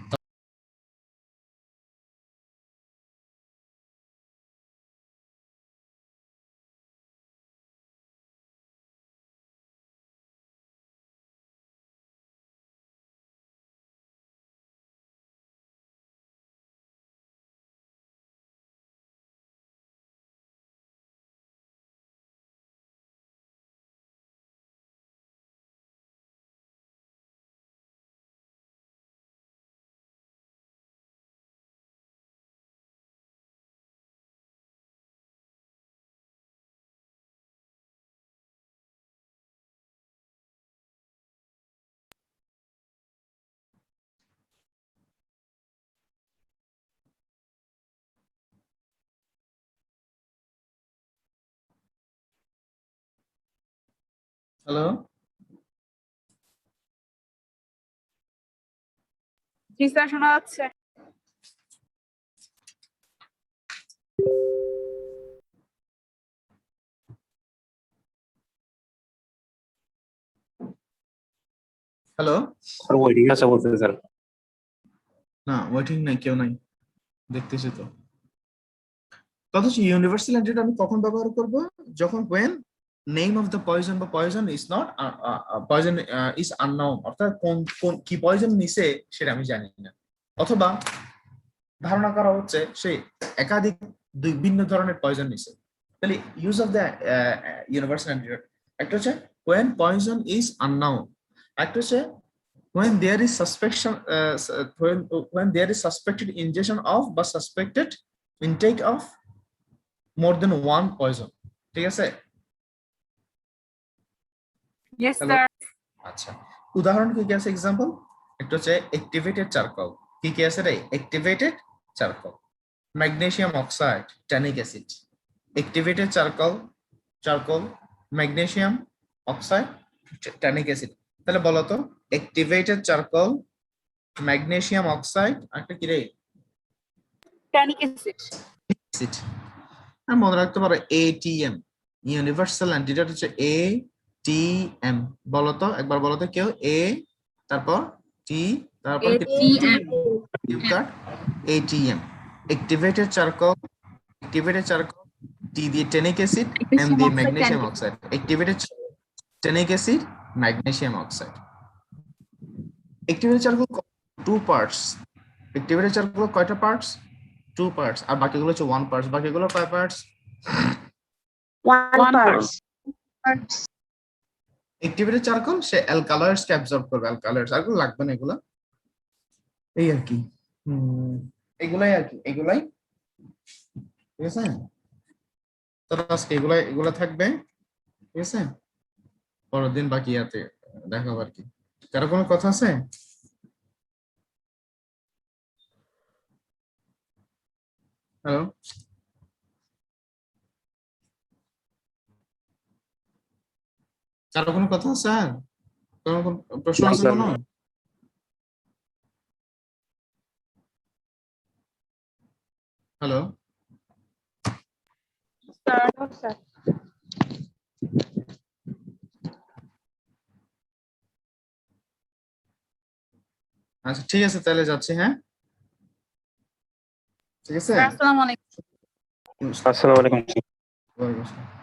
হ্যালো, জি স্যার, শোনা যাচ্ছে। হ্যালো, স্যার ওয়েটিং আছে বলতে স্যার। না ওয়েটিং নাই, কেউ নাই, দেখতেছি তো। কথা হচ্ছে ইউনিভার্সাল অ্যান্টিটিউড আমি কখন ব্যবহার করব? যখন when name of the poison বা poison is not poison is unknown, অর্থাৎ কোন কোন কি পয়জন নিছে সেটা আমি জানি না, অথবা ধারণা করা হচ্ছে সে একাধিক দুই ভিন্ন ধরনের পয়জন নিছে। তাহলে ইউজ অফ দ্য ইউনিভার্সাল অ্যান্টিটিউড একটা হচ্ছে when poison is unknown, একটা হচ্ছে when there is suspicion when there is suspected ingestion of বা suspected intake of more than one poison, ঠিক আছে? Yes, Hello? sir. আচ্ছা, উদাহরণ কি কি আছে? এক্সাম্পল একটা হচ্ছে অ্যাক্টিভেটেড চারকোল। কি কি আছে রে? Activated charcoal, magnesium oxide, tannic acid. Activated charcoal, magnesium oxide, tannic acid. তাহলে বলো তো, অ্যাক্টিভেটেড চারকোল, ম্যাগনেসিয়াম অক্সাইড, একটা কি রে? Tannic acid. অ্যাসিড। আর মনে রাখতে পারো এটিএম, ইউনিভার্সাল অ্যান্টিটিউড হচ্ছে এটিএম। বলো তো, একবার বলো তো কেউ, এ তারপর টি তারপর ATM. ATM. Activated charcoal, T দিয়ে ট্যানিক অ্যাসিড, এম দিয়ে magnesium oxide. Activated tannic acid, magnesium oxide. Activated charcoal two parts. Activated charcoal কয়টা পার্টস? Two parts. আর বাকিগুলো হচ্ছে ওয়ান পার্টস। বাকিগুলো কয় parts? One part. Activated charcoal সে অ্যালকালয়েডস কে অ্যাবজর্ব করবে, অ্যালকালয়েডস আর লাগবে না এগুলা, এই আর কি। এগুলাই আর কি, এগুলাই, ঠিক আছে? তো আজকে এগুলা থাকবে, ঠিক আছে? পরের দিন বাকি আছে দেখাবো আর কি। কারো কোনো কথা আছে? হ্যালো, কারো কোনো কথা আছে? আর কোনো প্রশ্ন না, আছে স্যার। কোনো? Hello, Sir. আচ্ছা ঠিক আছে, তাহলে যাচ্ছি, হ্যাঁ ঠিক আছে। Assalamu alaikum. আসসালামু আলাইকুম। ওয়ালাইকুম আসসালাম।